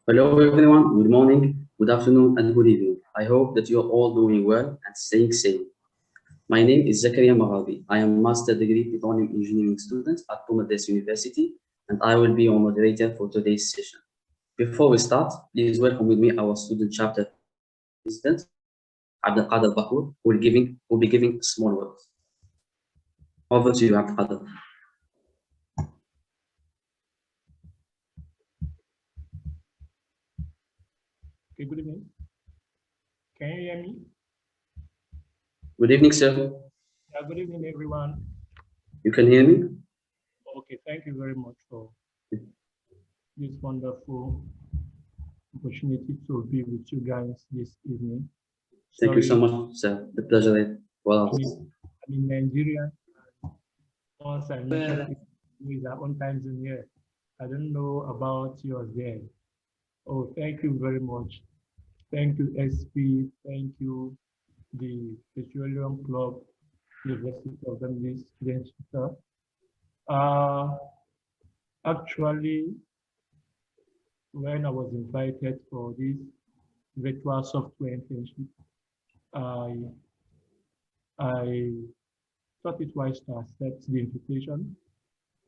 Hello everyone, good morning, good afternoon, and good evening. I hope that you're all doing well and staying safe. My name is Zakaria Maghadi. I am Master Degree Petroleum Engineering student at Pumades University, and I will be your moderator for today's session. Before we start, please welcome with me our student chapter president, Abdel Qadir Bakur, who will be giving small words. Over to you, Abdel Qadir. Okay, good evening. Can you hear me? Good evening, sir. Yeah, good evening, everyone. You can hear me? Okay, thank you very much for this wonderful opportunity to be with you guys this evening. Thank you so much, sir. The pleasure is well. I'm in Nigeria. Once I mentioned it is our own time zone here. I don't know about yours there. Oh, thank you very much. Thank you, SP. Thank you, the Petroleum Club, University of the Internship. Actually, when I was invited for this virtual software internship, I thought it wise to accept the invitation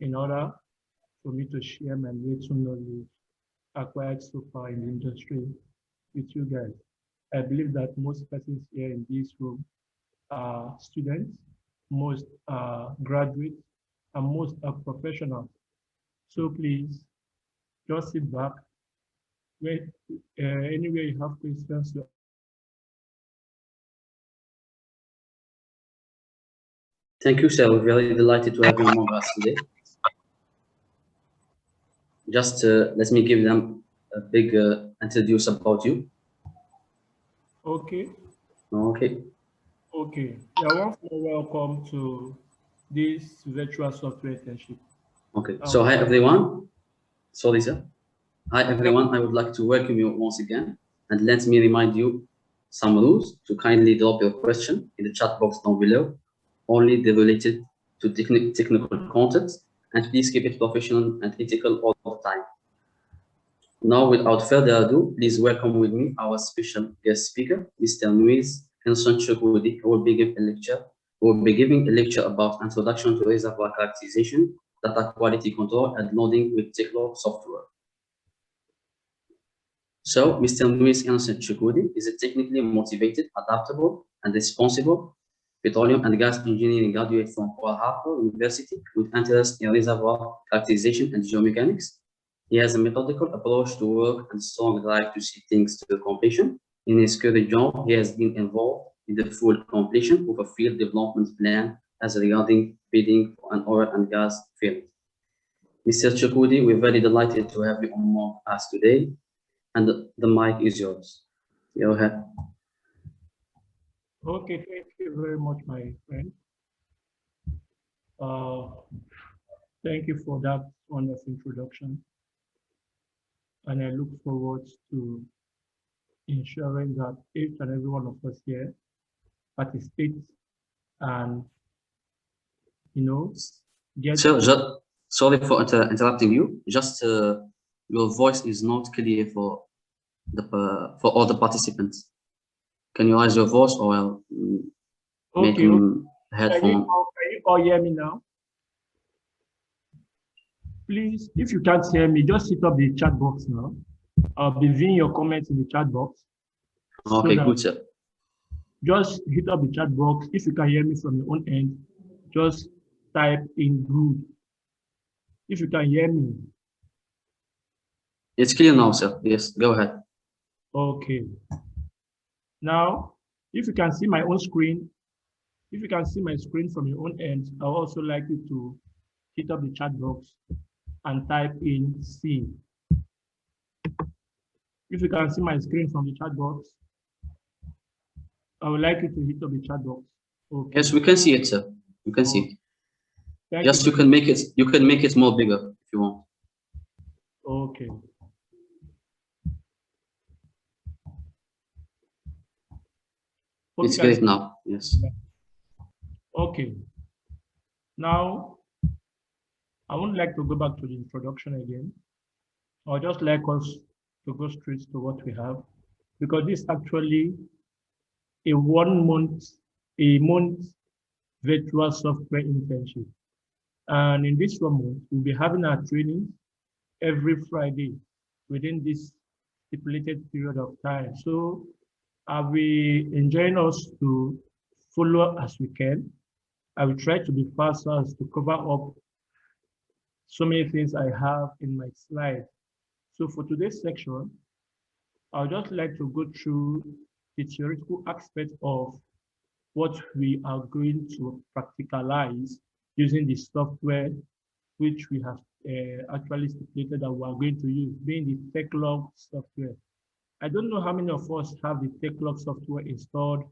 in order for me to share my little knowledge acquired so far in the industry with you guys. I believe that most persons here in this room are students, most are graduates, and most are professionals. So please, just sit back. Anywhere you have questions, Thank you, sir. We're very delighted to have you among us today. Just let me give them a big introduce about you. Okay. Okay. Okay. You're once more welcome to this virtual software internship. Okay. So hi everyone. Sorry, sir. Hi everyone. I would like to welcome you once again, and let me remind you some rules to kindly drop your question in the chat box down below. Only the related to technical content, and please keep it professional and ethical all the time. Now, without further ado, please welcome with me our special guest speaker, Mr. Nweze Chukwudi, who will be giving a lecture about Introduction to Reservoir Characterization, Data Quality Control, and Loading with TECHLOG software. So, Mr. Nweze Chukwudi is a technically motivated, adaptable, and responsible petroleum and gas engineering graduate from Kuala Lumpur University with interest in reservoir characterization and geomechanics. He has a methodical approach to work and strong drive to see things to completion. In his current job, he has been involved in the full completion of a field development plan as regarding bidding for an oil and gas field. Mr. Chukwudi, we're very delighted to have you among us today, and the mic is yours. Go ahead. Okay, thank you very much, my friend. Thank you for that wonderful introduction. And I look forward to ensuring that each and every one of us here participates and, get. So, sorry for interrupting you. Just your voice is not clear for all the participants. Can you raise your voice or make him headphone? Can you all hear me now? Please, if you can't hear me, just hit up the chat box now. I'll be viewing your comments in the chat box. Okay, good, sir. Just hit up the chat box. If you can hear me from your own end, just type in good. If you can hear me. It's clear now, sir. Yes, go ahead. Okay. Now, if you can see my own screen, if you can see my screen from your own end, I would also like you to hit up the chat box and type in C. If you can see my screen from the chat box, I would like you to hit up the chat box. Okay. Yes, we can see it, sir. You can see it. Yes, you can make it more bigger if you want. Okay. It's great now. Yes. Okay. Now, I would like to go back to the introduction again. I'd just like us to go straight to what we have, because this is actually a 1 month, virtual software internship. And in this 1 month, we'll be having our training every Friday within this stipulated period of time. So I'll be enjoying us to follow as we can. I will try to be fast so as to cover up so many things I have in my slide. So for today's section, I'd just like to go through the theoretical aspect of what we are going to practicalize using the software which we have actually stipulated that we are going to use, being the TECHLOG software. I don't know how many of us have the TECHLOG software installed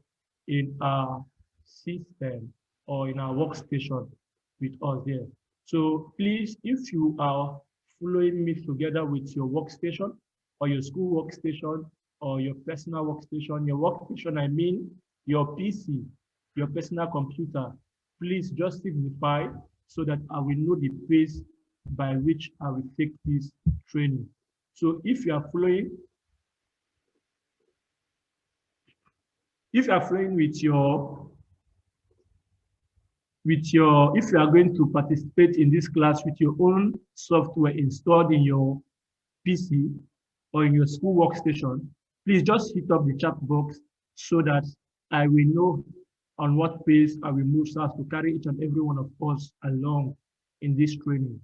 in our system or in our workstation with us here. So please, if you are following me together with your workstation or your school workstation or your personal workstation, your workstation, I mean your PC, your personal computer, please just signify so that I will know the pace by which I will take this training. So if you are following if you are going to participate in this class with your own software installed in your PC or in your school workstation, please just hit up the chat box so that I will know on what pace I will move so as to carry each and every one of us along in this training.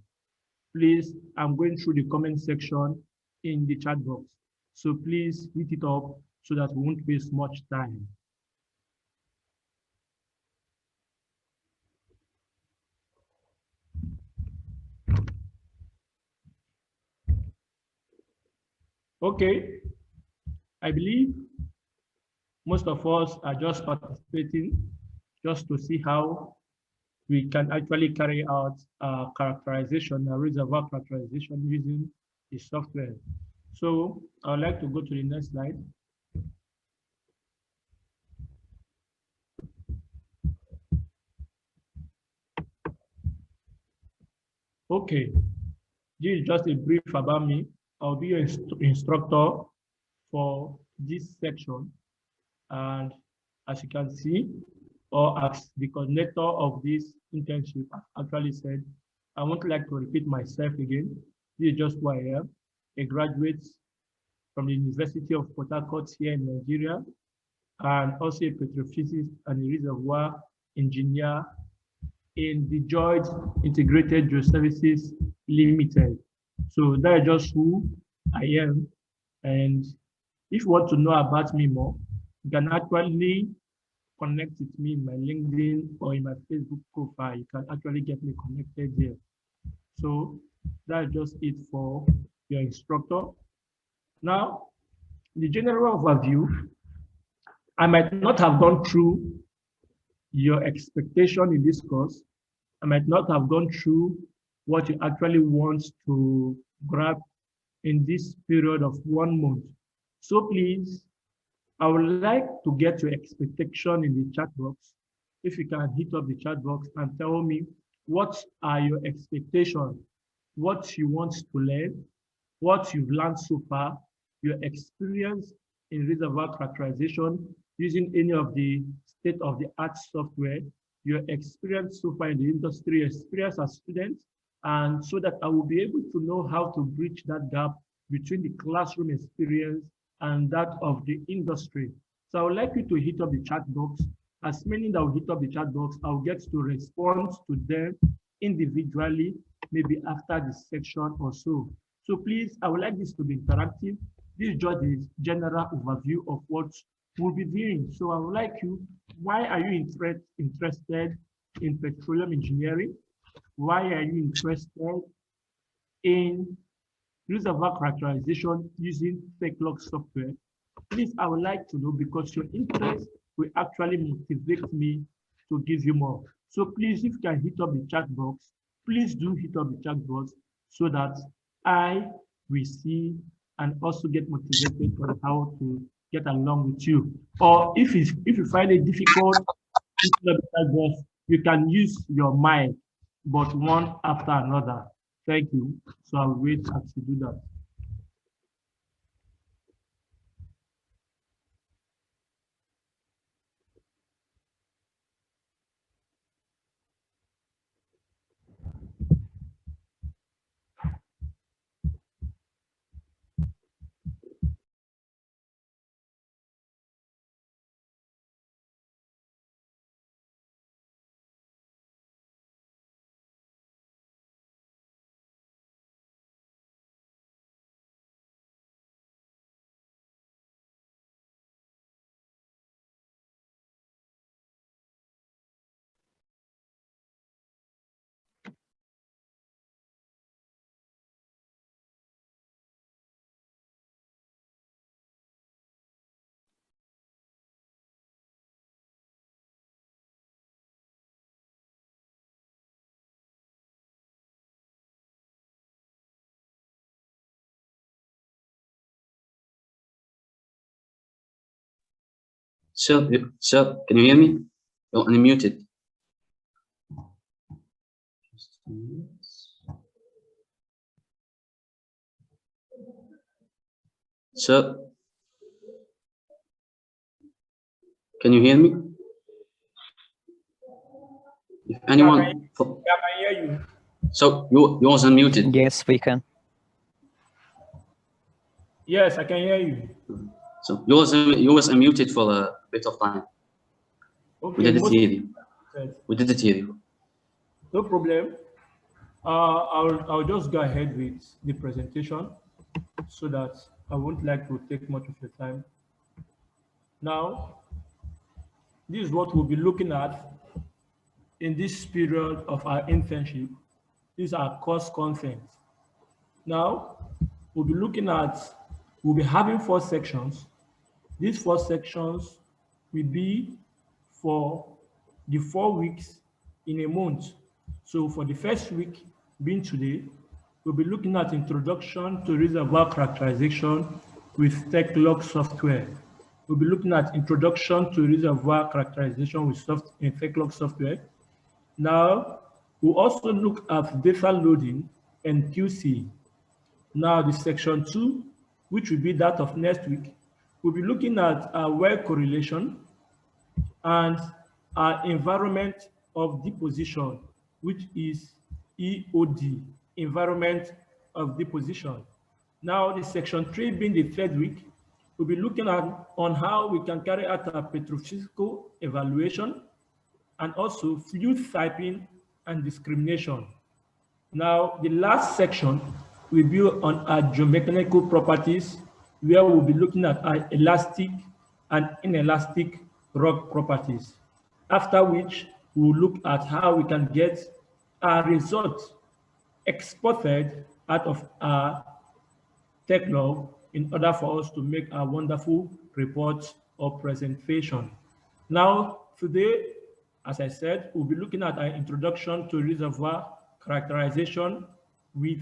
Please, I'm going through the comment section in the chat box. So please hit it up so that we won't waste much time. Okay, I believe most of us are just participating just to see how we can actually carry out characterization, a reservoir characterization using the software. So I would like to go to the next slide. Okay, this is just a brief about me. I'll be your instructor for this section. And as you can see, or as the coordinator of this internship actually said, I won't like to repeat myself again. This is just who I am, a graduate from the University of Port Harcourt here in Nigeria, and also a petrophysicist and a reservoir engineer in the George Integrated Geoservices Limited. So that is just who I am. And if you want to know about me more, you can actually connect with me in my LinkedIn or in my Facebook profile. You can actually get me connected there. So that's just it for your instructor. Now, the general overview, I might not have gone through your expectation in this course. I might not have gone through what you actually want to grab in this period of 1 month. So please, I would like to get your expectation in the chat box. If you can hit up the chat box and tell me what are your expectations, what you want to learn, what you've learned so far, your experience in reservoir characterization using any of the state-of-the-art software, your experience so far in the industry, experience as students, and so that I will be able to know how to bridge that gap between the classroom experience and that of the industry. So I would like you to hit up the chat box. As many that will hit up the chat box, I'll get to respond to them individually, maybe after this section or so. So please, I would like this to be interactive. This is just the general overview of what we'll be doing. So I would like you, why are you interested in petroleum engineering? Why are you interested in reservoir characterization using TECHLOG software? Please, I would like to know, because your interest will actually motivate me to give you more. So please, if you can hit up the chat box, please do hit up the chat box so that I will see and also get motivated on how to get along with you. Or if you find it difficult, you can use your mic, but one after another. Thank you. So I'll wait as you do that. Sir, can you hear me? You're unmuted. Sir, can you hear me? If anyone, I can hear you. So you was unmuted. Yes, we can. Yes, I can hear you. So you was unmuted for a bit of time. Okay, We didn't hear you. We didn't hear you. No problem. I'll just go ahead with the presentation so that I won't like to take much of your time. Now, this is what we'll be looking at in this period of our internship. These are course content. Now, we'll be having 4 sections. These 4 sections will be for the 4 weeks in a month. So for the first week, being today, we'll be looking at Introduction to Reservoir Characterization with TECHLOG software. We'll be looking at Introduction to Reservoir Characterization with TECHLOG software. Now, we'll also look at data loading and QC. Now, the section 2, which will be that of next week, we'll be looking at our well correlation and our environment of deposition, which is EOD, environment of deposition. Now, the section 3 being the third week, we'll be looking at on how we can carry out a petrophysical evaluation and also fluid typing and discrimination. Now, the last section will be on our geomechanical properties, where we'll be looking at our elastic and inelastic rock properties. After which, we'll look at how we can get our results exported out of our TECHLOG in order for us to make our wonderful reports or presentation. Now, today, as I said, we'll be looking at our Introduction to Reservoir Characterization with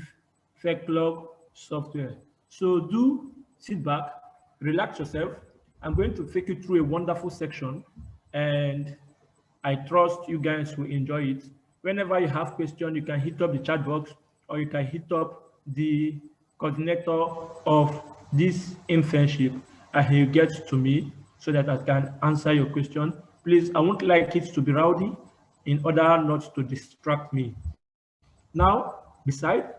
TECHLOG software. So do sit back, relax yourself. I'm going to take you through a wonderful section, and I trust you guys will enjoy it. Whenever you have questions, you can hit up the chat box or you can hit up the coordinator of this internship and he'll get to me so that I can answer your question. Please, I won't like it to be rowdy in order not to distract me. Now, beside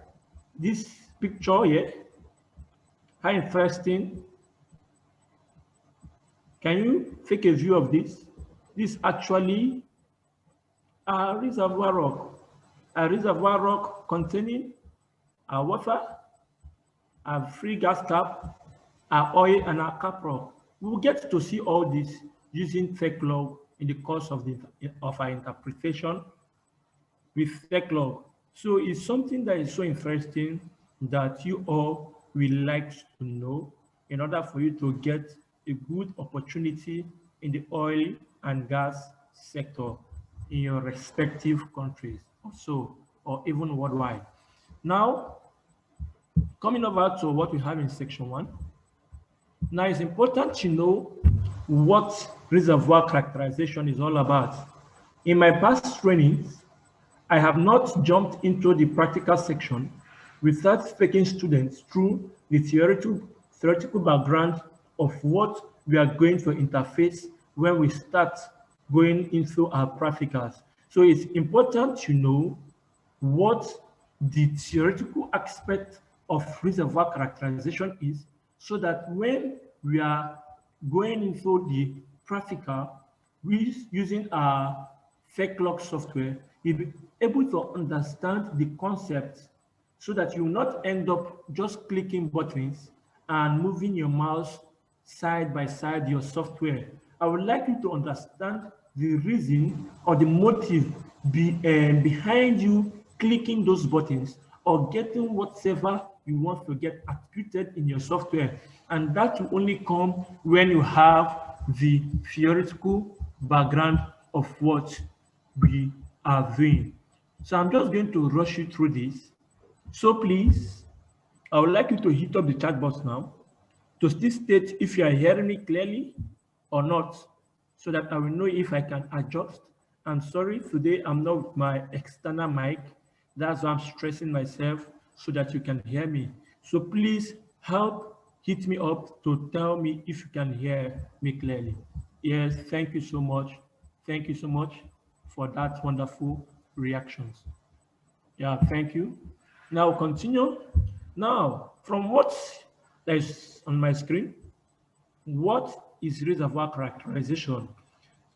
this picture here, how interesting. Can you take a view of this? This is actually a reservoir rock containing a water, a free gas cap, a oil, and a cap rock. We will get to see all this using TECHLOG in the course of our interpretation with TECHLOG. So it's something that is so interesting that you all will like to know in order for you to get a good opportunity in the oil and gas sector in your respective countries also, or even worldwide. Now, coming over to what we have in section 1. Now, it's important to know what reservoir characterization is all about. In my past trainings, I have not jumped into the practical section without taking students through the theoretical background of what we are going to interface when we start going into our practicals. So it's important to know what the theoretical aspect of reservoir characterization is, so that when we are going into the practical, we using our TECHLOG software, you'll be able to understand the concept so that you will not end up just clicking buttons and moving your mouse side by side your software. I would like you to understand the reason or the motive behind you clicking those buttons or getting whatever you want to get attributed in your software. And that will only come when you have the theoretical background of what we are doing. So I'm just going to rush you through this. So please, I would like you to hit up the chat box now to still state if you are hearing me clearly or not. so that I will know if I can adjust. I'm sorry, today I'm not with my external mic. That's why I'm stressing myself so that you can hear me. So please help hit me up to tell me if you can hear me clearly. Yes, thank you so much. Thank you so much for that wonderful reactions. Yeah, thank you. Now continue. Now, from what is on my screen, what is reservoir characterization?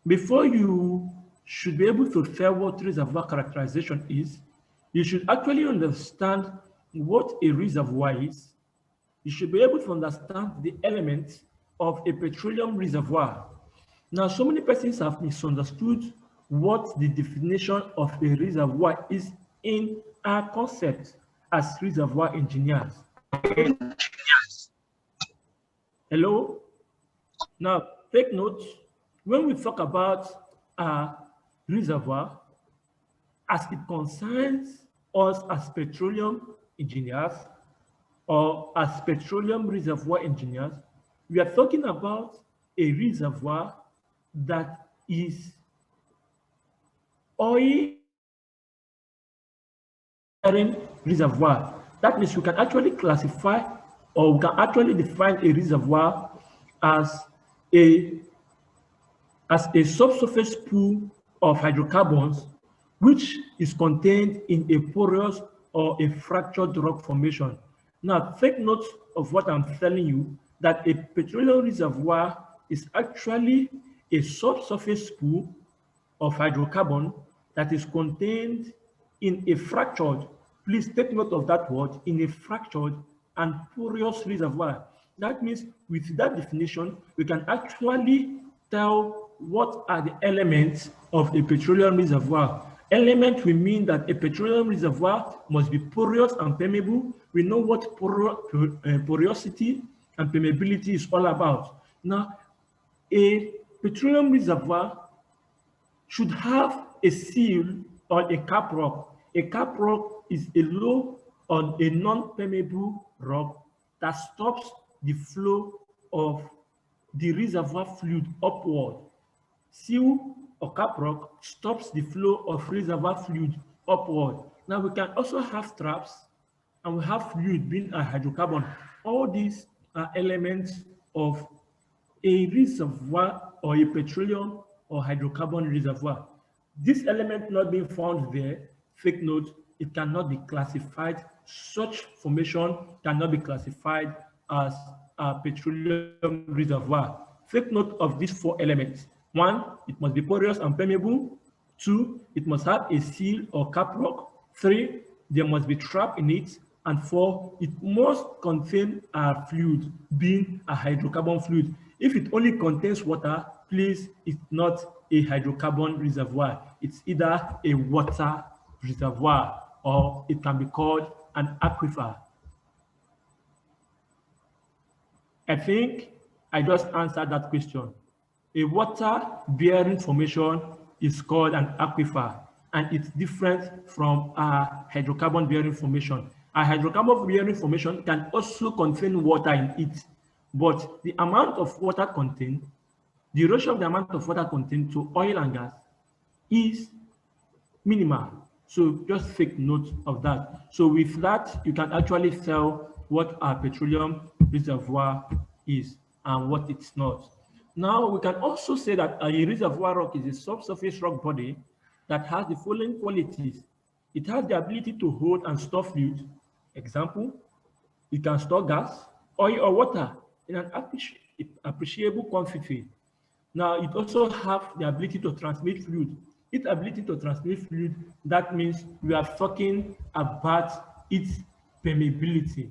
Before you should be able to tell what reservoir characterization is, you should actually understand what a reservoir is. You should be able to understand the elements of a petroleum reservoir. Now, so many persons have misunderstood what the definition of a reservoir is in our concept as reservoir engineers. Hello? Now, take note, when we talk about a reservoir, as it concerns us as petroleum engineers or as petroleum reservoir engineers, we are talking about a reservoir that is oil reservoir. That means we can actually classify or we can actually define a reservoir as a subsurface pool of hydrocarbons which is contained in a porous or a fractured rock formation. Now, take note of what I'm telling you, that a petroleum reservoir is actually a subsurface pool of hydrocarbon that is contained in a fractured, please take note of that word, in a fractured and porous reservoir. That means with that definition, we can actually tell what are the elements of a petroleum reservoir. Element will mean that a petroleum reservoir must be porous and permeable. We know what porosity and permeability is all about. Now, a petroleum reservoir should have a seal or a cap rock. A cap rock is a low or a non-permeable rock that stops the flow of the reservoir fluid upward. Seal or cap rock stops the flow of reservoir fluid upward. Now we can also have traps and we have fluid being a hydrocarbon. All these are elements of a reservoir or a petroleum or hydrocarbon reservoir. This element not being found there, take note, it cannot be classified. Such formation cannot be classified as a petroleum reservoir. Take note of these four elements. One, it must be porous and permeable. Two, it must have a seal or cap rock. Three, there must be trap in it. And four, it must contain a fluid, being a hydrocarbon fluid. If it only contains water, please, it's not a hydrocarbon reservoir. It's either a water reservoir or it can be called an aquifer. I think I just answered that question. A water-bearing formation is called an aquifer, and it's different from a hydrocarbon-bearing formation. A hydrocarbon-bearing formation can also contain water in it, but the amount of water contained, the ratio of the amount of water contained to oil and gas is minimal. So just take note of that. So with that, you can actually tell what a petroleum reservoir is and what it's not. Now, we can also say that a reservoir rock is a subsurface rock body that has the following qualities. It has the ability to hold and store fluid. Example, it can store gas, oil, or water in an appreciable quantity. Now, it also has the ability to transmit fluid. Its ability to transmit fluid, that means we are talking about its permeability.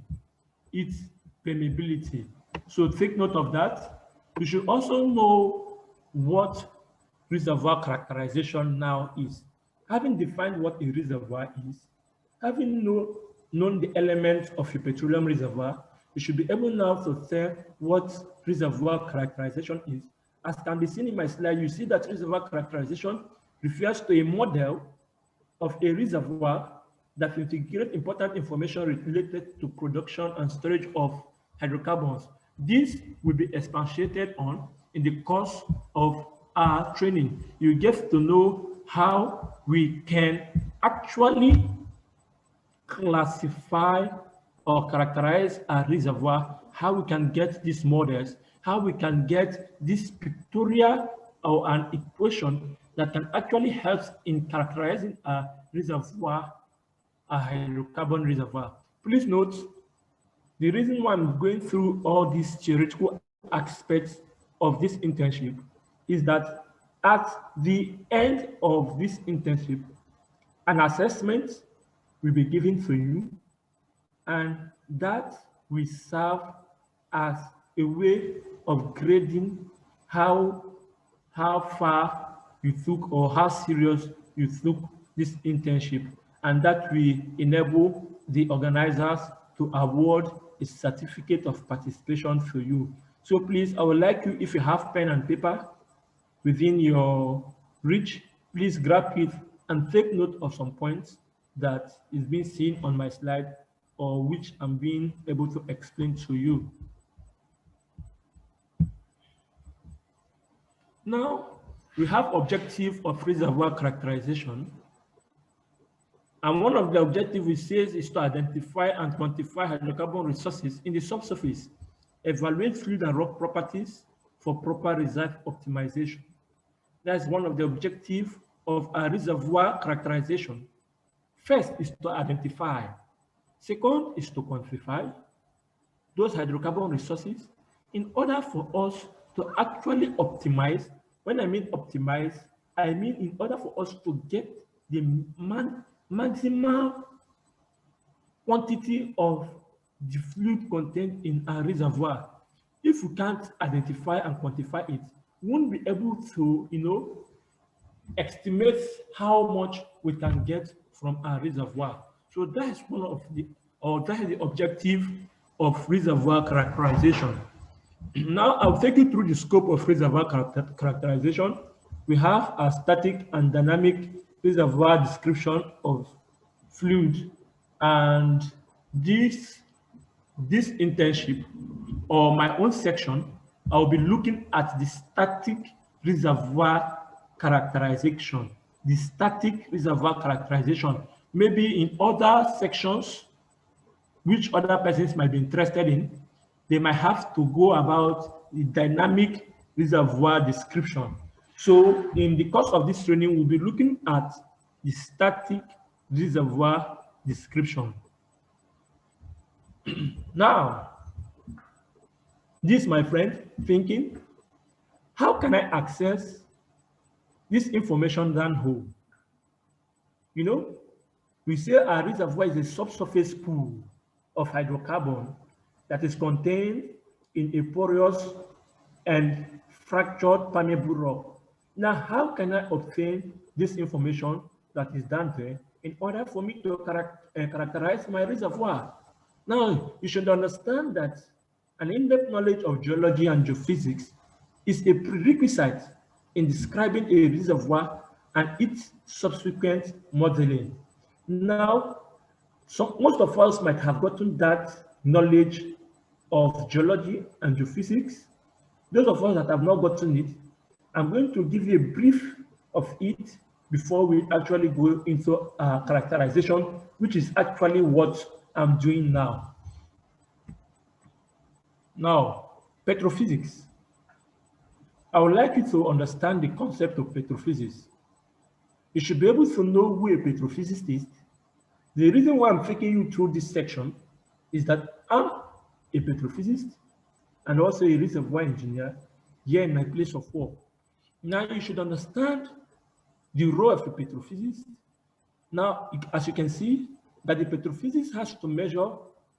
Its permeability. So take note of that. You should also know what reservoir characterization now is. Having defined what a reservoir is, having known the elements of a petroleum reservoir, you should be able now to tell what reservoir characterization is. As can be seen in my slide, you see that reservoir characterization refers to a model of a reservoir that integrates important information related to production and storage of hydrocarbons. This will be expatiated on in the course of our training, you get to know how we can actually classify or characterize a reservoir, how we can get these models, how we can get this pictorial or an equation that can actually help in characterizing a reservoir, a hydrocarbon reservoir. Please note, the reason why I'm going through all these theoretical aspects of this internship is that at the end of this internship, an assessment will be given to you, and that will serve as a way of grading how far you took or how serious you took this internship, and that will enable the organizers to award a certificate of participation for you. So please, I would like you, if you have pen and paper within your reach, please grab it and take note of some points that is being seen on my slide or which I'm being able to explain to you. Now, we have objective of reservoir characterization. And one of the objectives we say is to identify and quantify hydrocarbon resources in the subsurface, evaluate fluid and rock properties for proper reserve optimization. That's one of the objectives of a reservoir characterization. First is to identify. Second is to quantify those hydrocarbon resources in order for us to actually optimize. When I mean optimize, I mean in order for us to get the maximum quantity of the fluid content in a reservoir. If we can't identify and quantify it, we won't be able to, estimate how much we can get from a reservoir. So that is one of the, or that is the objective of reservoir characterization. Now I'll take you through the scope of reservoir characterization. We have a static and dynamic reservoir description of fluid, and this internship or my own section, I'll be looking at the static reservoir characterization. The static reservoir characterization. Maybe in other sections, which other persons might be interested in, they might have to go about the dynamic reservoir description. So in the course of this training, we'll be looking at the static reservoir description. Now, this, my friend, thinking, how can I access this information downhole? We say a reservoir is a subsurface pool of hydrocarbon that is contained in a porous and fractured permeable rock. Now, how can I obtain this information that is down there in order for me to characterize my reservoir? Now, you should understand that an in-depth knowledge of geology and geophysics is a prerequisite in describing a reservoir and its subsequent modeling. Now, most of us might have gotten that knowledge of geology and geophysics. Those of us that have not gotten it, I'm going to give you a brief of it before we actually go into characterization, which is actually what I'm doing now. Now, petrophysics. I would like you to understand the concept of petrophysics. You should be able to know who a petrophysicist is. The reason why I'm taking you through this section is that I'm a petrophysicist and also a reservoir engineer here in my place of work. Now you should understand the role of a petrophysicist. Now, as you can see, that the petrophysicist has to measure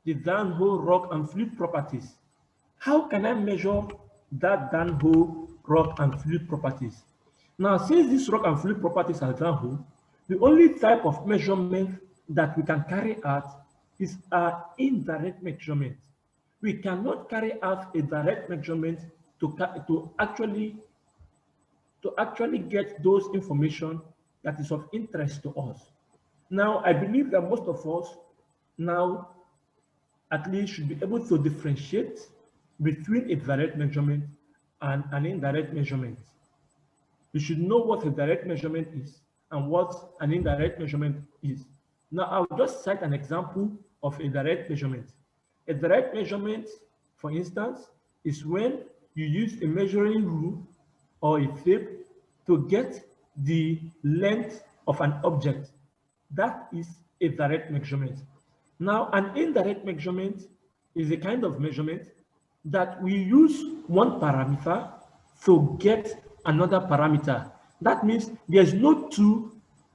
the downhole rock and fluid properties. How can I measure that downhole rock and fluid properties? Now, since these rock and fluid properties are downhole, the only type of measurement that we can carry out is an indirect measurement. We cannot carry out a direct measurement to actually get those information that is of interest to us. Now, I believe that most of us now at least should be able to differentiate between a direct measurement and an indirect measurement. we should know what a direct measurement is and what an indirect measurement is. Now, I'll just cite an example of a direct measurement. A direct measurement, for instance, is when you use a measuring rule or a tape to get the length of an object. That is a direct measurement. Now, an indirect measurement is a kind of measurement that we use one parameter to get another parameter. That means there's no tool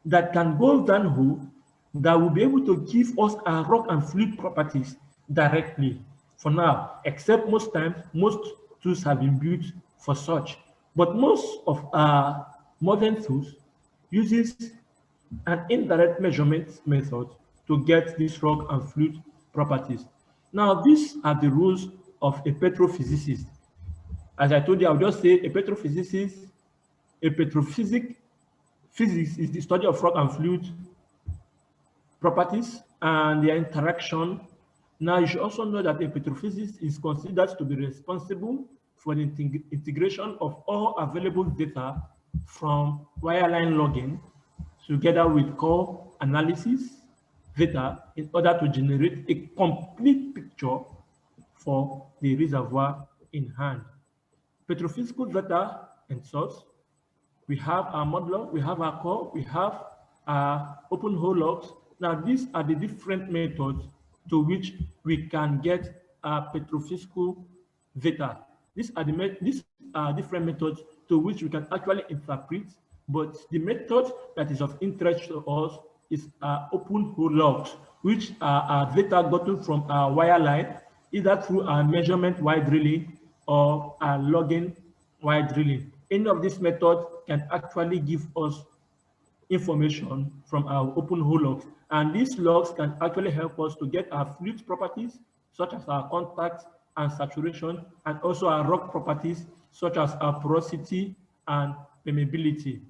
that can go downhole that will be able to give us our rock and fluid properties directly for now, except most times, most tools have been built for such. But most of our modern tools uses an indirect measurement method to get these rock and fluid properties. Now, these are the rules of a petrophysicist. As I told you, I'll just say a petrophysics is the study of rock and fluid properties and their interaction. Now, you should also know that a petrophysicist is considered to be responsible for the integration of all available data from wireline logging together with core analysis data in order to generate a complete picture for the reservoir in hand. Petrophysical data and source, we have our modular, we have our core, we have our open hole logs. Now, these are the different methods to which we can get our petrophysical data. These are different methods to which we can actually interpret, but the method that is of interest to us is our open hole logs, which are our data gotten from our wireline, either through our measurement while drilling or our logging while drilling. Any of these methods can actually give us information from our open hole logs. And these logs can actually help us to get our fluid properties, such as our contact and saturation, and also our rock properties, such as our porosity and permeability,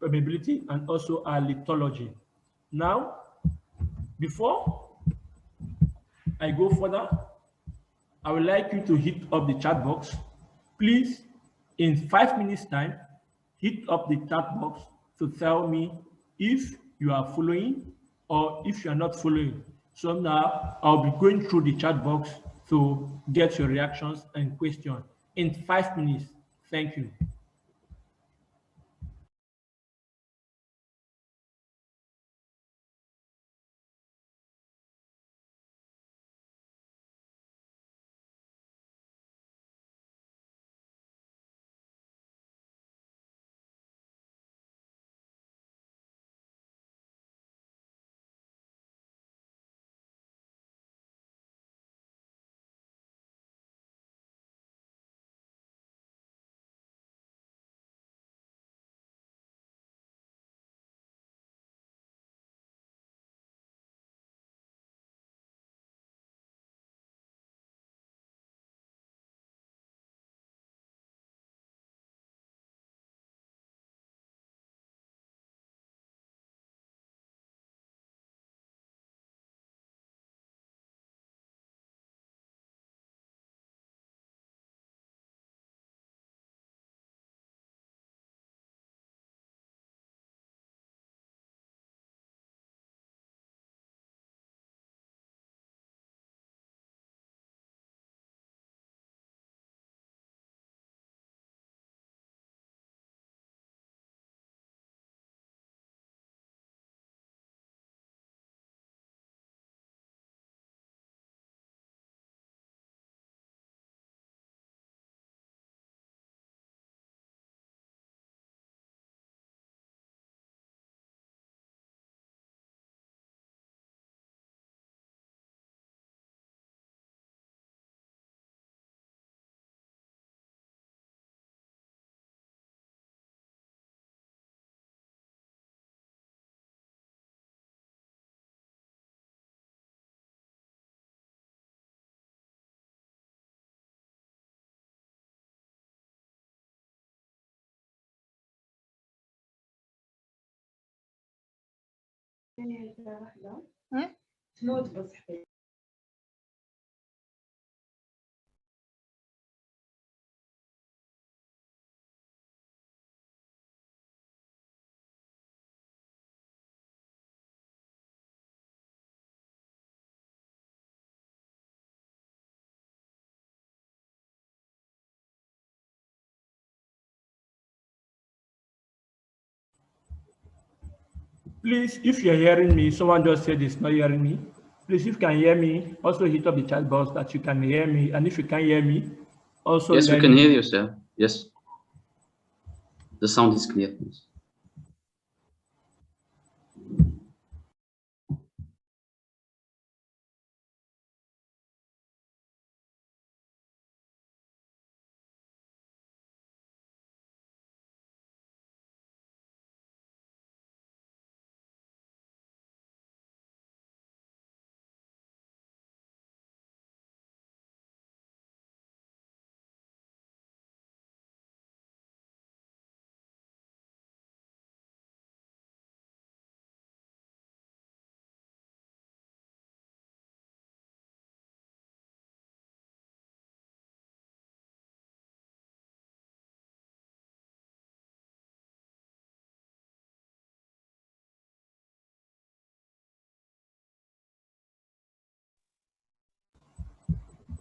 and also our lithology. Now, before I go further, I would like you to hit up the chat box. Please, in 5 minutes time, hit up the chat box to tell me if you are following or if you are not following. So now I'll be going through the chat box to get your reactions and questions in 5 minutes. Thank you. Please, if you're hearing me, someone just said it's not hearing me. Please, if you can hear me, also hit up the chat box that you can hear me. And if you can't hear me, also Yes, we let can me hear know. you, sir. Yes. The sound is clear, please.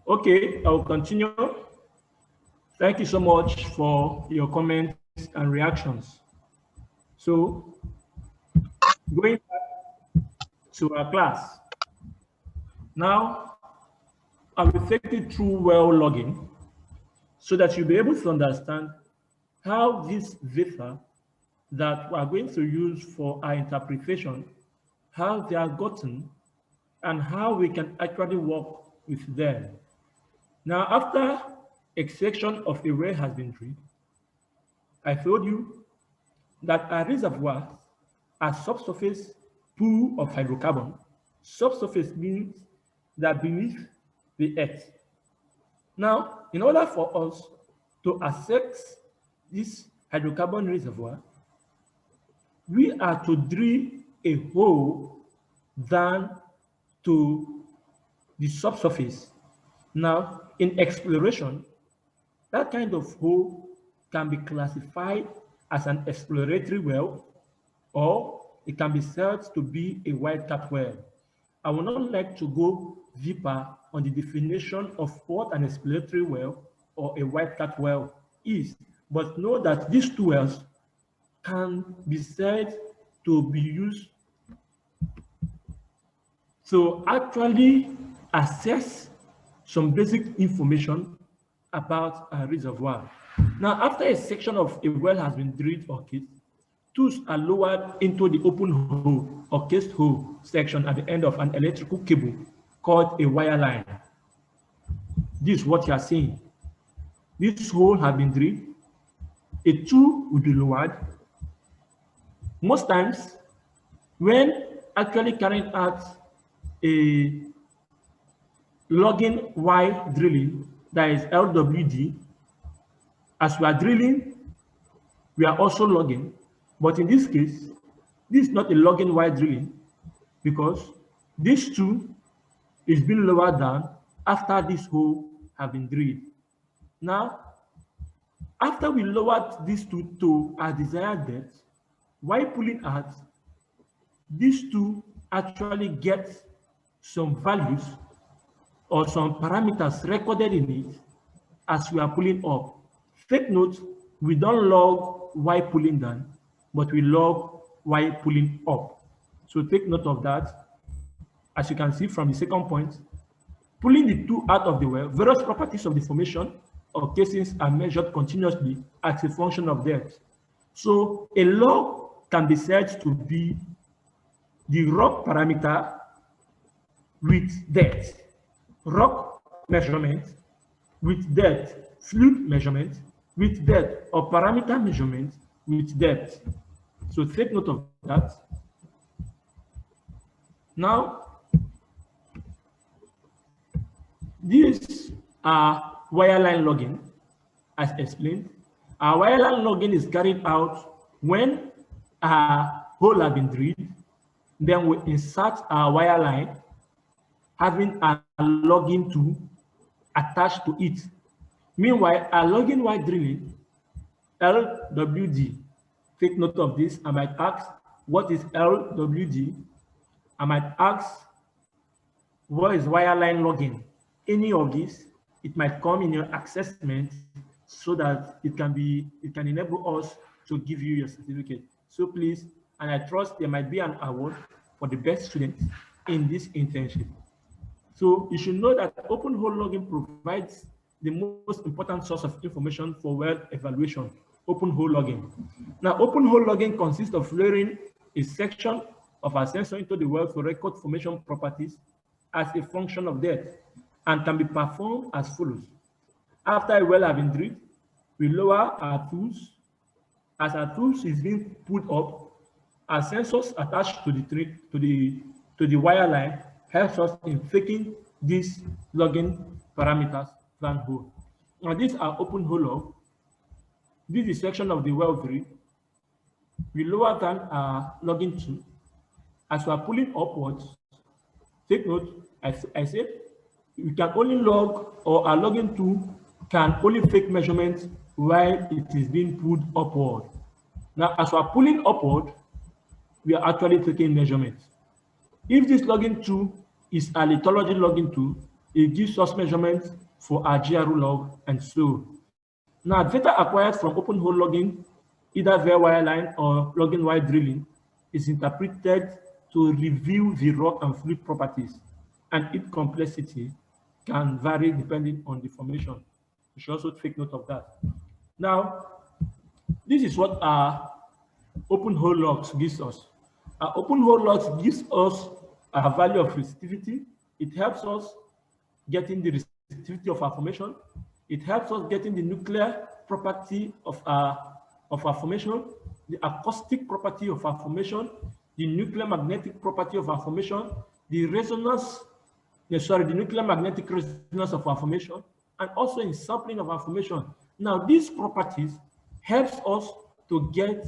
Okay, I will continue. Thank you so much for your comments and reactions. So, going back to our class. Now, I will take you through well logging so that you'll be able to understand how this data that we are going to use for our interpretation, how they are gotten, and how we can actually work with them. Now, after a section of a well has been drilled, I told you that a reservoir, a subsurface pool of hydrocarbon. Subsurface means that beneath the earth. Now, in order for us to assess this hydrocarbon reservoir, we are to drill a hole down to the subsurface. Now, in exploration, that kind of hole can be classified as an exploratory well, or it can be said to be a wildcat well. I would not like to go deeper on the definition of what an exploratory well or a wildcat well is, but know that these two wells can be said to be used to actually assess some basic information about a reservoir. Now, after a section of a well has been drilled or cased, tools are lowered into the open hole or cased hole section at the end of an electrical cable called a wire line. This is what you are seeing. This hole has been drilled. A tool will be lowered. Most times, when actually carrying out a logging while drilling, that is LWD, as we are drilling, we are also logging. But in this case, this is not a logging while drilling because this tool is being lowered down after this hole has been drilled. Now, after we lowered this tool to our desired depth, while pulling out, this tool actually gets some values or some parameters recorded in it as we are pulling up. Take note, we don't log while pulling down, but we log while pulling up. So take note of that. As you can see from the second point, pulling the tool out of the well, various properties of the formation or casings are measured continuously as a function of depth. So a log can be said to be the rock parameter with depth, rock measurement with depth, fluid measurement with depth, or parameter measurement with depth. So take note of that. Now, these are wireline logging, as explained. Our wireline logging is carried out when a hole has been drilled, then we insert our wireline, having a logging tool attached to it. Meanwhile, our logging while drilling, LWD, take note of this. I might ask, what is LWD? I might ask, what is wireline logging? Any of this, it might come in your assessment so that it can enable us to give you your certificate. So please, and I trust there might be an award for the best students in this internship. So you should know that open hole logging provides the most important source of information for well evaluation, open hole logging. Now, open hole logging consists of layering a section of our sensor into the well to record formation properties as a function of depth and can be performed as follows. After a well has been drilled, we lower our tools. As our tools is being put up, our sensors attached to the wire line helps us in taking these logging parameters plan hole. Now these are open hole log. This is section of the well drill. We lower down our logging tool. As we are pulling upwards, take note, I said we can only log, or our logging tool can only take measurements while it is being pulled upward. Now, as we are pulling upward, we are actually taking measurements. If this logging tool is a lithology logging tool, it gives us measurements for our GRU log and so. Now, data acquired from open hole logging, either via wireline or logging while drilling, is interpreted to review the rock and fluid properties, and its complexity can vary depending on the formation. You should also take note of that. Now, this is what our open hole logs gives us. Our open hole logs gives us a value of resistivity. It helps us getting the resistivity of our formation. It helps us getting the nuclear property of our formation, the acoustic property of our formation, the nuclear magnetic property of our formation, the nuclear magnetic resonance of our formation, and also in sampling of our formation. Now, these properties helps us to get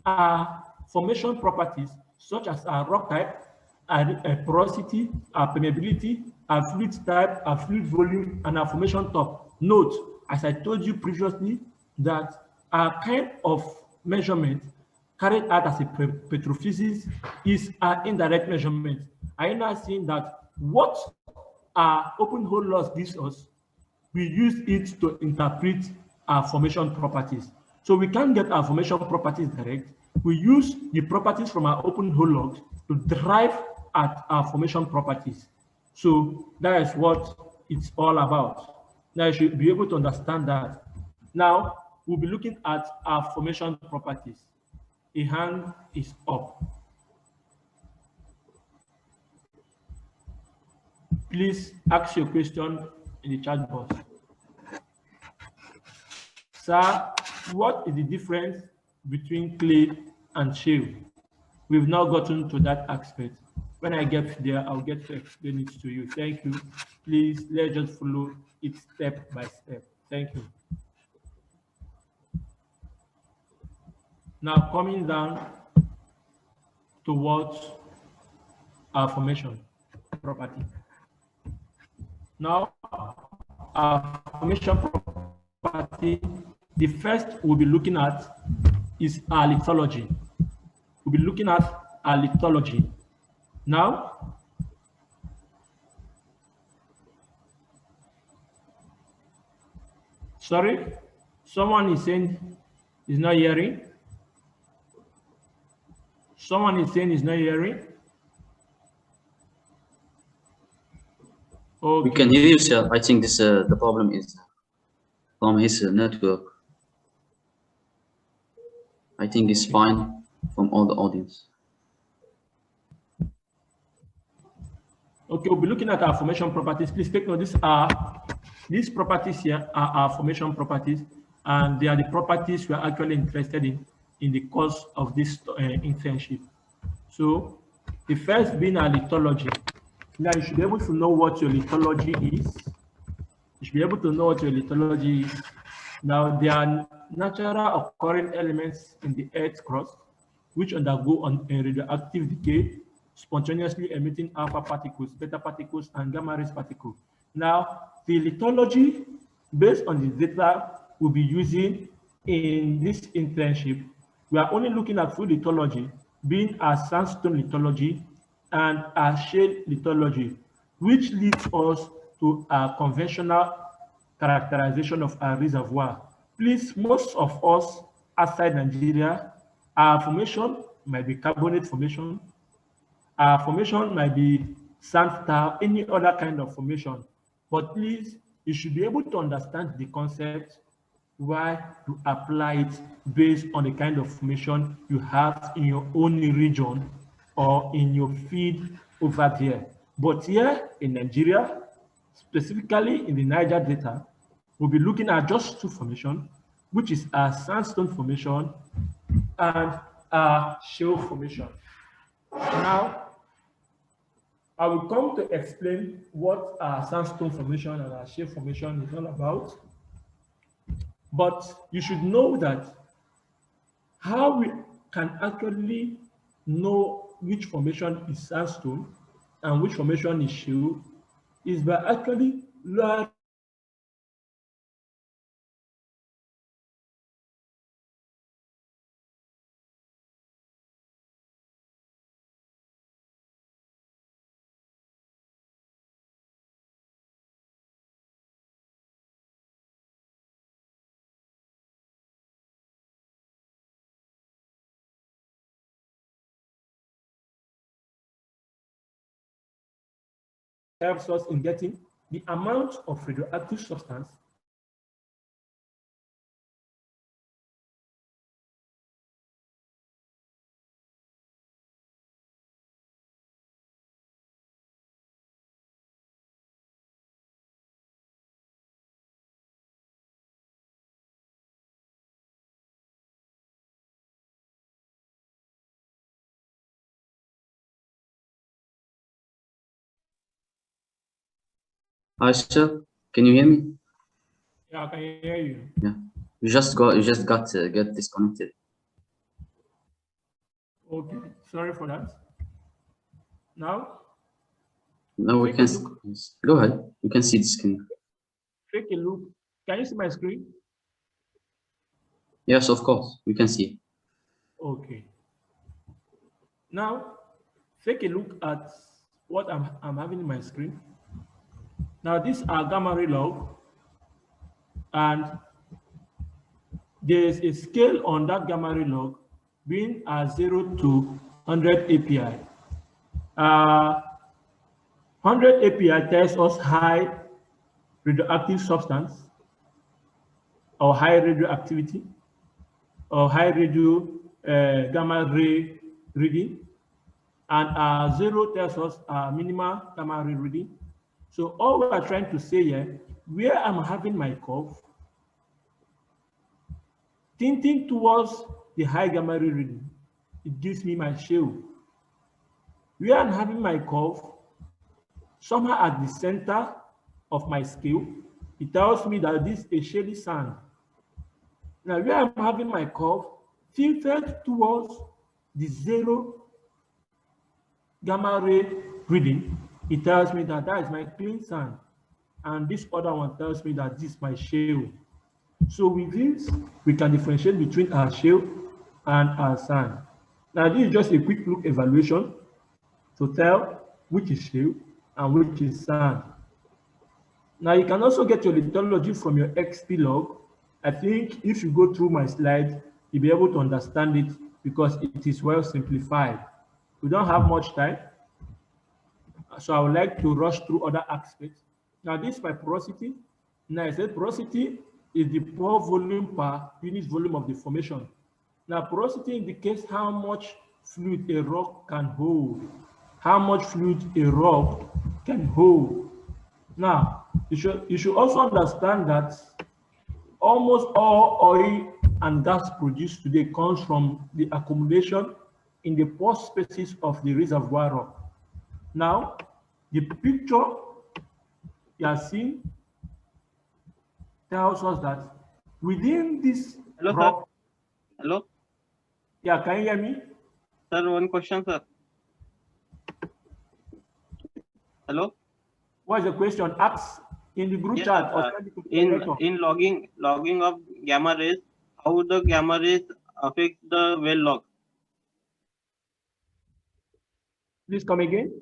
our formation properties, such as our rock type, our porosity, our permeability, our fluid type, our fluid volume, and our formation top. Note, as I told you previously, that our kind of measurement carried out as a petrophysics is our indirect measurement. I am now seeing that what our open hole loss gives us, we use it to interpret our formation properties. So we can't get our formation properties direct. We use the properties from our open hole logs to drive at our formation properties. So that is what it's all about. Now you should be able to understand that. Now we'll be looking at our formation properties. A hand is up. Please ask your question in the chat box. Sir, what is the difference between clay and shale? We've now gotten to that aspect. When I get there, I'll get to explain it to you. Thank you. Please, let's just follow it step by step. Thank you. Now, coming down towards our formation property. Now, our formation property, the first we'll be looking at is our lithology. We'll be looking at our lithology. Now, sorry, someone is saying he's not hearing. Someone is saying he's not hearing. Okay. We can hear you, sir. I think this the problem is from his network. I think it's fine from all the audience. Okay, we'll be looking at our formation properties. Please take note, these properties here are our formation properties, and they are the properties we are actually interested in the course of this internship. So the first being our lithology. Now you should be able to know what your lithology is. You should be able to know what your lithology is. Now there are natural occurring elements in the Earth's crust which undergo a radioactive decay, spontaneously emitting alpha particles, beta particles, and gamma rays particles. Now, the lithology, based on the data we'll be using in this internship, we are only looking at fluid lithology, being our sandstone lithology and our shale lithology, which leads us to our conventional characterization of our reservoir. Please, most of us outside Nigeria, our formation might be carbonate formation. Formation might be sandstone, any other kind of formation. But please, you should be able to understand the concept while to apply it based on the kind of formation you have in your own region or in your field over there. But here in Nigeria, specifically in the Niger Delta, we'll be looking at just two formations, which is a sandstone formation and a shale formation. Now, I will come to explain what a sandstone formation and a shale formation is all about. But you should know that how we can actually know which formation is sandstone and which formation is shale is by actually learning helps us in getting the amount of radioactive substance Aisha, can you hear me? Yeah, I can hear you. Yeah. You just got get disconnected. Okay, sorry for that. Now, No, we can. Go ahead. You can see the screen. take a look. Can you see my screen? Yes, of course. We can see. Okay. Now, take a look at what I'm having in my screen. Now, these are gamma ray log, and there's a scale on that gamma ray log being 0 to 100 API. 100 API tells us high radioactive substance or high radioactivity or high radio gamma ray reading, and 0 tells us minimal gamma ray reading. So all we are trying to say here, where I'm having my curve, tinting towards the high gamma ray reading, it gives me my shale. Where I'm having my curve, somewhere at the center of my scale, it tells me that this is a shaly sand. Now, where I'm having my curve tilted towards the 0 gamma ray reading, it tells me that that is my clean sand. And this other one tells me that this is my shale. So with this, we can differentiate between our shale and our sand. Now, this is just a quick look evaluation to tell which is shale and which is sand. Now, you can also get your lithology from your XP log. I think if you go through my slides, you'll be able to understand it because it is well simplified. We don't have much time, so I would like to rush through other aspects. Now, this is my porosity. Now, I said porosity is the pore volume per unit volume of the formation. Now, porosity indicates how much fluid a rock can hold, how much fluid a rock can hold. Now, you should also understand that almost all oil and gas produced today comes from the accumulation in the pore spaces of the reservoir rock. Now, the picture you are seeing tells us that within this rock. Sir. Hello. Yeah, can you hear me? Sir, one question, sir. Hello. What is the question? Ask in the group Yes, chat. Or in logging of gamma rays, how the gamma rays affect the well log? Please come again.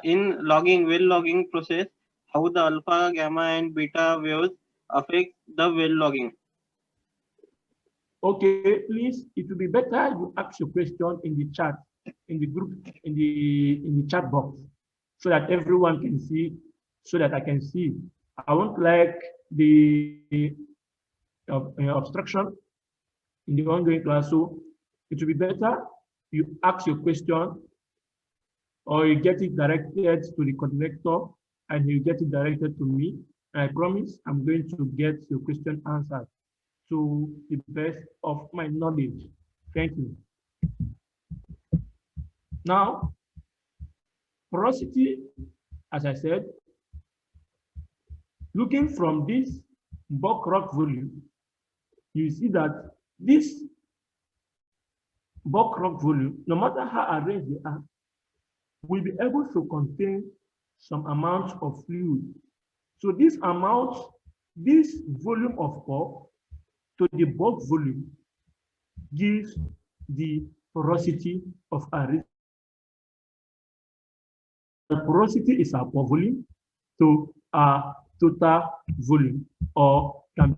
In well logging process, how the alpha, gamma, and beta waves affect the well logging? Okay, please, it will be better you ask your question in the chat, in the group, in the chat box, so that everyone can see, so that I can see. I won't like the obstruction in the ongoing class. So it will be better you ask your question, or you get it directed to the coordinator, and you get it directed to me. I promise I'm going to get your question answered to the best of my knowledge. Thank you. Now, porosity, as I said, looking from this bulk rock volume, you see that this bulk rock volume, no matter how arranged they are, will be able to contain some amount of fluid. So this amount, this volume of pore to the bulk volume gives the porosity of a reservoir. The porosity is our pore volume to our total volume, or can.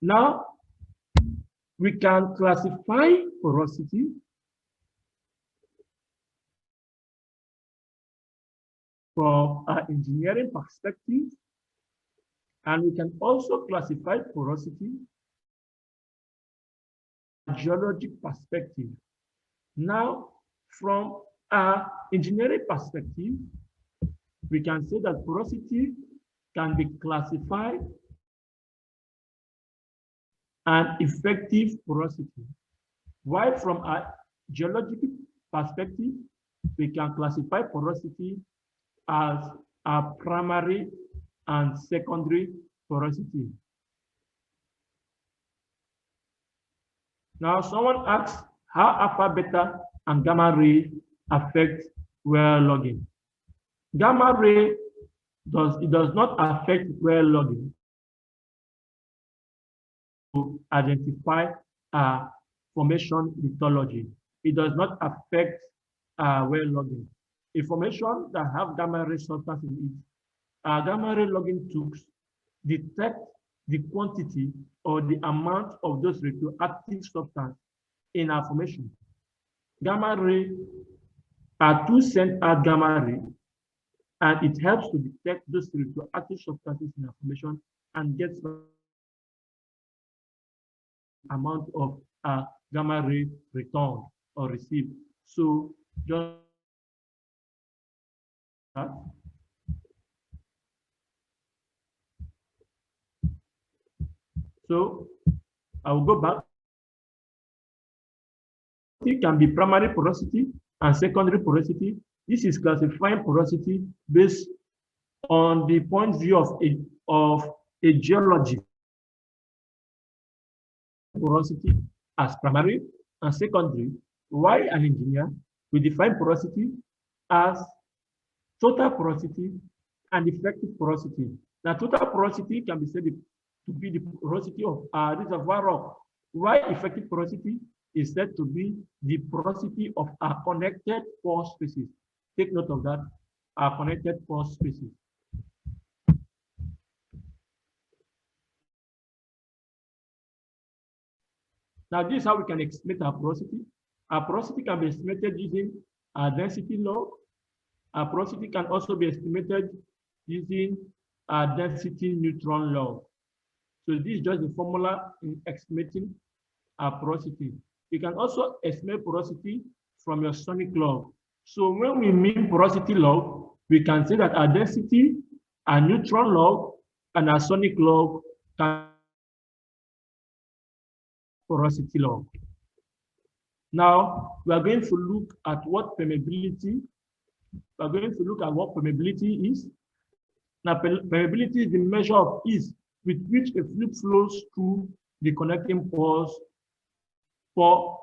Now we can classify porosity from an engineering perspective, and we can also classify porosity from a geologic perspective. Now, from an engineering perspective, we can say that porosity can be classified as effective porosity. While from a geological perspective, we can classify porosity as a primary and secondary porosity. Now, someone asks how alpha, beta, and gamma rays affect well logging. Gamma ray does not affect well logging to identify formation lithology. It does not affect well logging. A formation that have gamma ray substance in it, gamma ray logging tools detect the quantity or the amount of those radioactive substance in our formation. Gamma ray are 2 sent out gamma ray, and it helps to detect those radioactive substances in our formation and get amount of gamma ray returned or received. So just that. So I will go back. It can be primary porosity and secondary porosity. This is classifying porosity based on the point of view of a geology. Porosity as primary and secondary. While an engineer will define porosity as total porosity and effective porosity. Now, total porosity can be said to be the porosity of a reservoir rock, while effective porosity is said to be the porosity of a connected pore spaces. Take note of that, our connected pore spaces. Now, this is how we can estimate our porosity. Our porosity can be estimated using our density log. Our porosity can also be estimated using our density neutron log. So this is just the formula in estimating our porosity. You can also estimate porosity from your sonic log. So when we mean porosity log, we can say that our density, our neutron log, and our sonic log can porosity log. Now we are going to look at what permeability. We are going to look at what permeability is. Now permeability is the measure of ease with which a fluid flows through the connecting pores for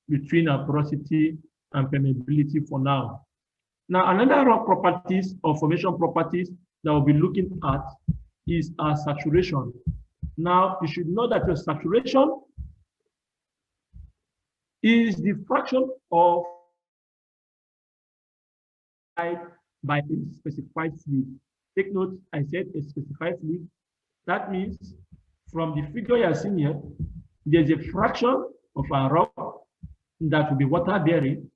between our porosity and permeability for now. Now, another rock properties or formation properties that we'll be looking at is our saturation. Now, you should know that your saturation is the fraction of by a specified fluid. Take note, I said a specified fluid. That means from the figure you're seeing here, there's a fraction of our rock that will be water bearing.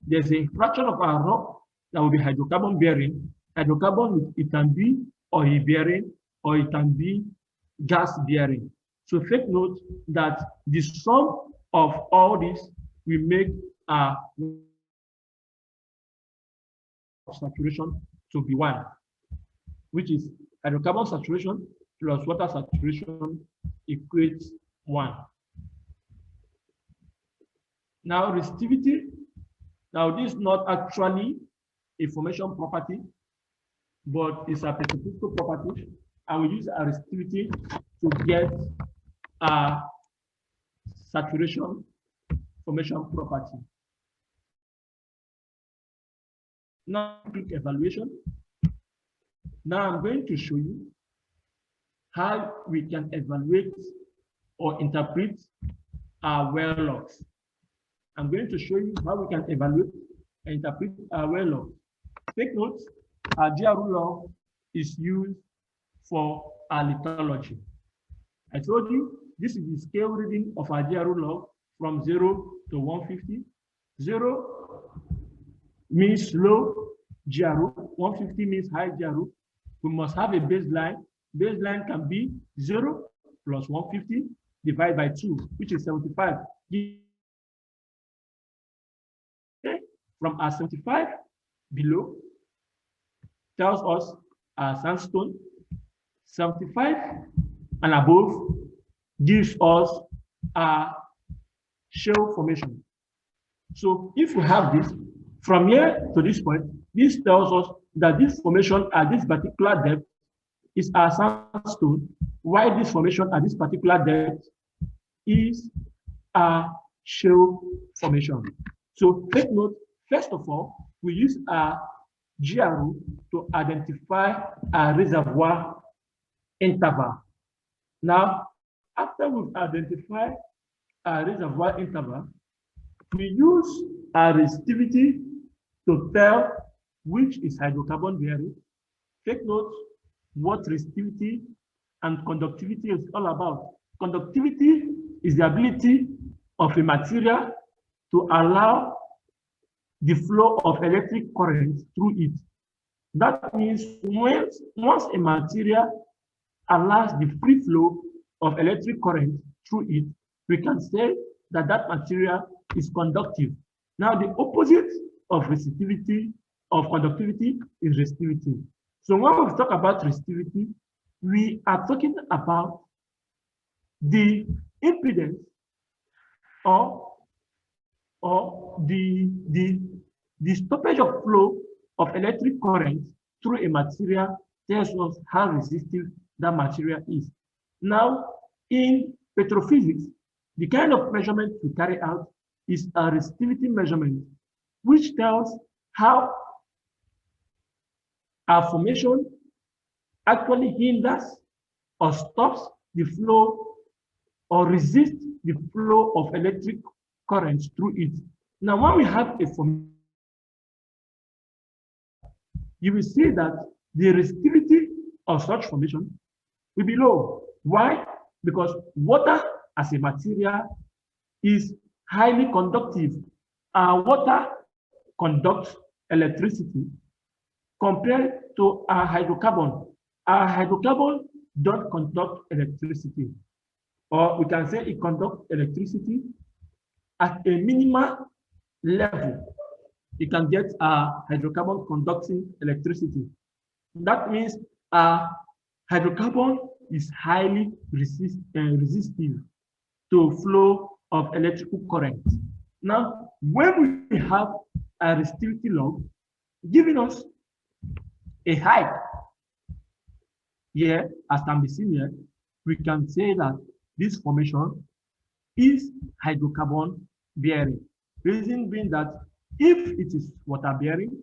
There's a fraction of our rock that will be hydrocarbon bearing. Hydrocarbon, it can be oil bearing or it can be gas bearing. So take note that the sum of all this will make a saturation to be 1, which is hydrocarbon saturation plus water saturation equates 1. Now resistivity. Now this is not actually a formation property, but it's a physical property. I will use a resistivity to get a saturation formation property. Now click evaluation. Now I'm going to show you how we can evaluate or interpret our well logs. I'm going to show you how we can evaluate and interpret our well log. Take note, our GRU log is used for our lithology. I told you this is the scale reading of our GRU log from 0 to 150. 0 means low GRU, 150 means high GRU. We must have a baseline. Baseline can be 0 plus 150 divided by 2, which is 75. From our 75 below tells us our sandstone, 75 and above gives us a shale formation. So if we have this, from here to this point, this tells us that this formation at this particular depth is our sandstone, while this formation at this particular depth is a shale formation. So take note, first of all, we use our GRU to identify a reservoir interval. Now, after we've identified a reservoir interval, we use our resistivity to tell which is hydrocarbon bearing. Take note what resistivity and conductivity is all about. Conductivity is the ability of a material to allow the flow of electric current through it. That means once a material allows the free flow of electric current through it, we can say that that material is conductive. Now, the opposite of resistivity, of conductivity, is resistivity. So when we talk about resistivity, we are talking about the impedance or the stoppage of flow of electric current through a material tells us how resistive that material is. Now, in petrophysics, the kind of measurement we carry out is a resistivity measurement, which tells how our formation actually hinders or stops the flow or resists the flow of electric currents through it. Now, when we have a formation, you will see that the resistivity of such formation will be low. Why? Because water as a material is highly conductive. Water conducts electricity compared to our hydrocarbon. Our hydrocarbon don't conduct electricity, or we can say it conducts electricity at a minimal level. You can get a hydrocarbon conducting electricity. That means hydrocarbon is highly resistive to flow of electrical current. Now, when we have a resistivity log giving us a height here, as can be seen here, we can say that this formation is hydrocarbon bearing. Reason being that If it is water bearing,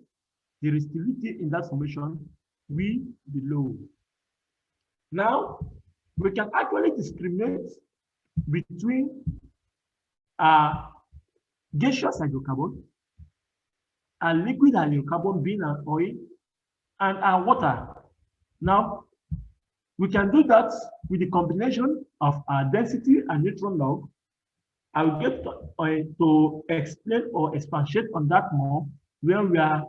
the resistivity in that formation will be low. Now, we can actually discriminate between gaseous hydrocarbon and liquid hydrocarbon being an oil and water. Now, we can do that with the combination of our density and neutron log. I will get to explain or expatiate on that more when we are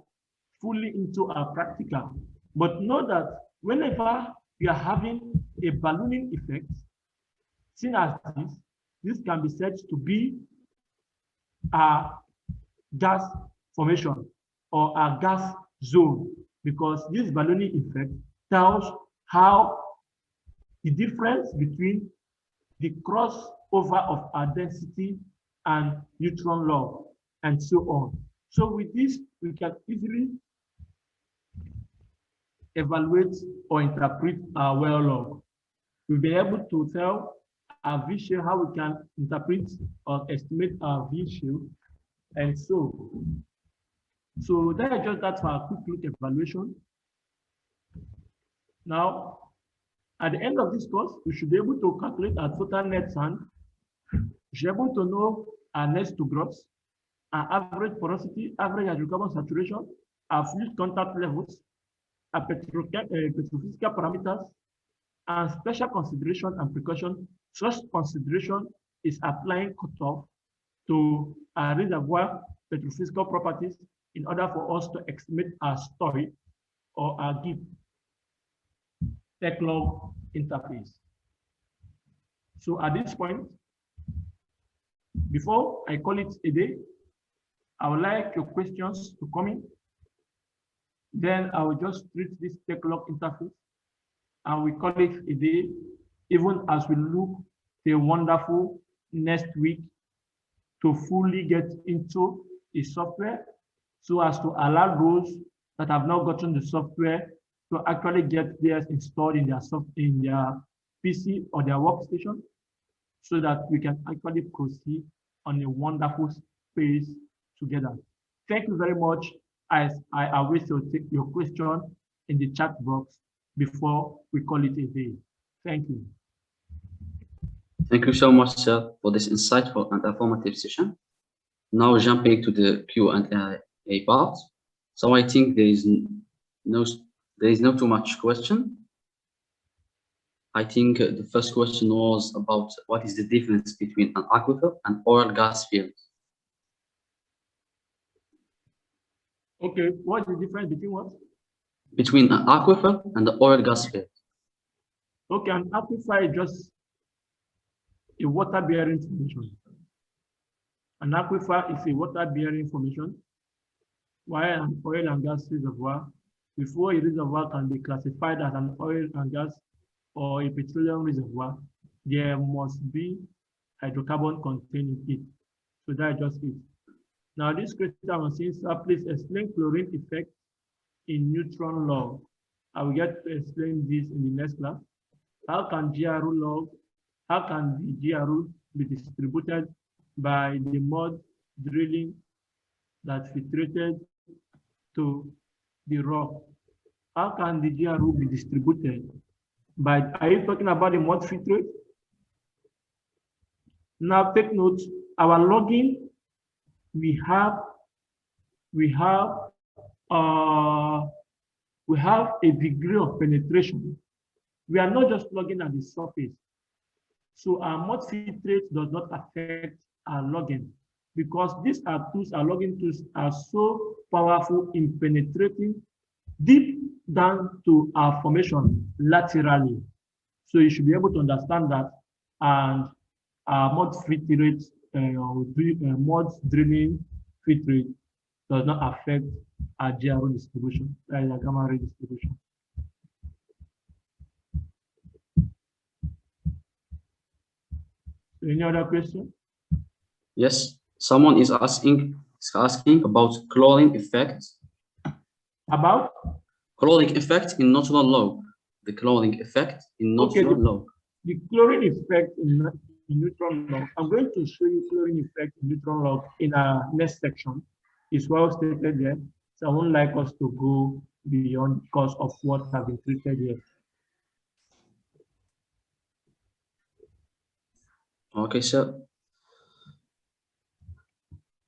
fully into our practical. But know that whenever we are having a ballooning effect, seen as this can be said to be a gas formation or a gas zone, because this ballooning effect tells how the difference between the crossover of our density and neutron log and so on. So with this, we can easily evaluate or interpret our well log. We'll be able to tell our V shell, how we can interpret or estimate our V shell, and so that is just that for a quick look evaluation. Now, at the end of this course, we should be able to calculate our total net sand. We should be able to know our net to gross, our average porosity, average hydrocarbon saturation, our fluid contact levels, our petrophysical parameters, and special consideration and precaution. Such consideration is applying cutoff to our reservoir petrophysical properties in order for us to estimate our story or our GIP TECHLOG interface. So at this point, before I call it a day, I would like your questions to come in. Then I will just treat this TECHLOG interface and we call it a day, even as we look a wonderful next week to fully get into the software, so as to allow those that have not gotten the software to actually get theirs installed in their PC or their workstation, so that we can actually proceed on a wonderful space together. Thank you very much. As I wish to take your question in the chat box before we call it a day. Thank you. Thank you so much, sir, for this insightful and informative session. Now jumping to the Q&A part. So I think there is no too much question. I think the first question was about what is the difference between an aquifer and oil gas field. Okay, what is the difference between what? Between an aquifer and the oil gas field. Okay, an aquifer is just a water-bearing formation. An aquifer is a water-bearing formation, while an oil and gas reservoir, before a reservoir can be classified as an oil and gas or a petroleum reservoir, there must be hydrocarbon contained in it. So that's just it. Now this question was saying, sir, please explain chlorine effect in neutron log. I will get to explain this in the next class. How can the GRU be distributed by the mud drilling that filtrated to the rock? How can the GRU be distributed by, are you talking about the mud filtrate? Now take note, our logging, we have a degree of penetration. We are not just logging at the surface. So our mud filtrate does not affect our logging, because these our logging tools are so powerful in penetrating deep down to our formation laterally. So you should be able to understand that, and our mud filtrate, mud drilling filtrate does not affect our GRU distribution, that is a gamma ray distribution. Any other question? Yes, someone is asking about chlorine effect. About? Chlorine effect in neutron log. The chlorine effect in neutron log. The chlorine effect in neutron log. I'm going to show you chlorine effect in neutron log in our next section. It's well stated there. So I won't like us to go beyond because of what has been treated here. Okay, sir.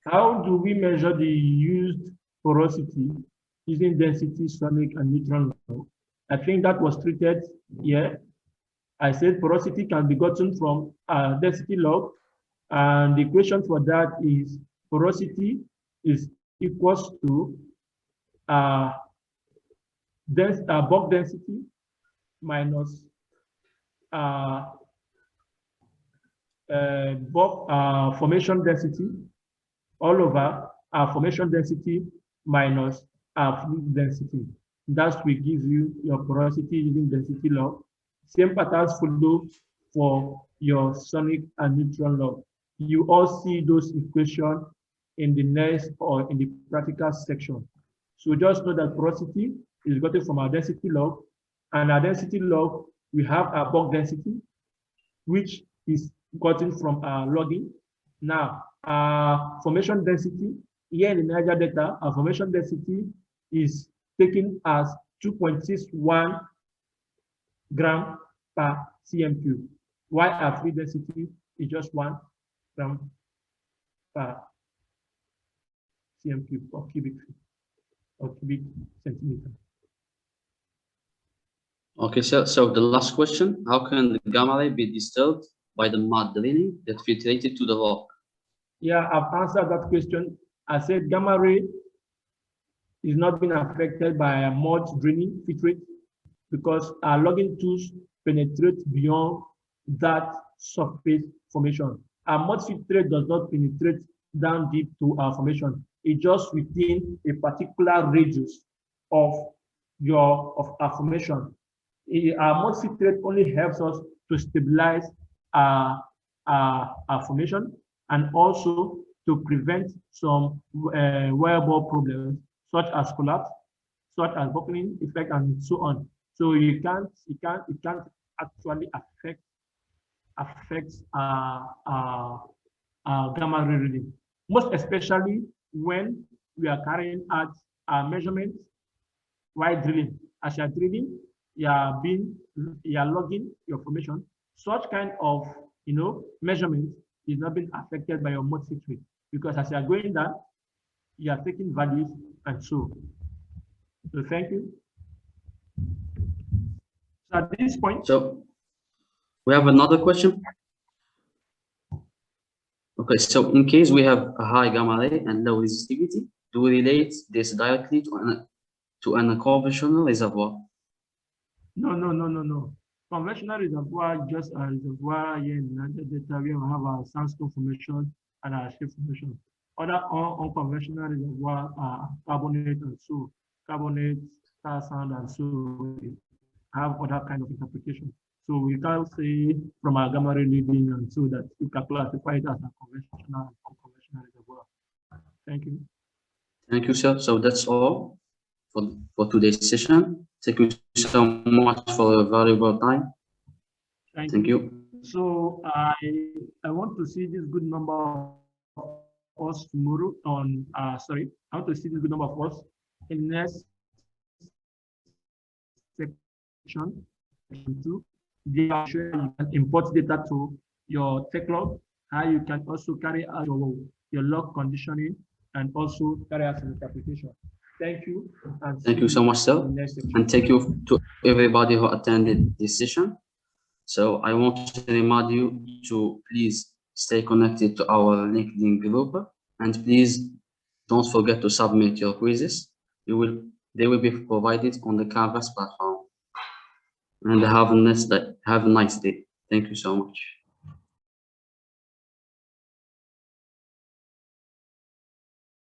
How do we measure the used porosity using density, sonic, and neutron law? I think that was treated here. I said porosity can be gotten from density log, and the equation for that is porosity is equals to bulk density minus formation density all over formation density minus fluid density. That will give you your porosity using density log. Same patterns follow for your sonic and neutron log. You all see those equations in the next or in the practical section. So just know that porosity is gotten from our density log, and our density log, we have our bulk density, which is gotten from our logging. Now, formation density, here in the Niger data, our formation density is taken as 2.61 gram per cm cube, while our fluid density is just 1 gram per cm cube or cubic feet or cubic centimeter. Okay, sir. So the last question: how can the gamma ray be disturbed by the mud draining that filtrated to the rock? Yeah, I've answered that question. I said gamma ray is not being affected by a mud draining filtrate because our logging tools penetrate beyond that surface formation. Our mud filtrate does not penetrate down deep to our formation. It's just within a particular radius of our formation. Our mud filtrate only helps us to stabilize our formation and also to prevent some wearable problems such as collapse, such as buckling effect, and so on. So it can't actually affect gamma ray reading, most especially when we are carrying out measurements while drilling. As you are drilling, you are logging your formation. Such kind of measurement is not being affected by your mud filtrate because as you are going down, you are taking values and so. So thank you. So at this point, so we have another question. Okay, so in case we have a high gamma ray and low resistivity, do we relate this directly to an conventional reservoir? No. Conventional reservoir is just a reservoir here in Niger Delta where we have our sandstone formation and our shale formation. Other unconventional reservoir are carbonate and so carbonate, star sand and so have other kind of interpretation. So we can't say from our gamma ray reading and so that you can classify it as a conventional and unconventional reservoir. Thank you. Thank you, sir. So that's all for today's session. Thank you so much for your valuable time. Thank you. So I want to see this good number of us tomorrow on I want to see this good number of us in the next section 2. They are sure you can import data to your TECHLOG, how you can also carry out your log conditioning and also carry out some interpretation. Thank you. And thank you so much, sir. And thank you to everybody who attended this session. So I want to remind you to please stay connected to our LinkedIn group, and please don't forget to submit your quizzes. They will be provided on the Canvas platform. And have a nice day. Thank you so much.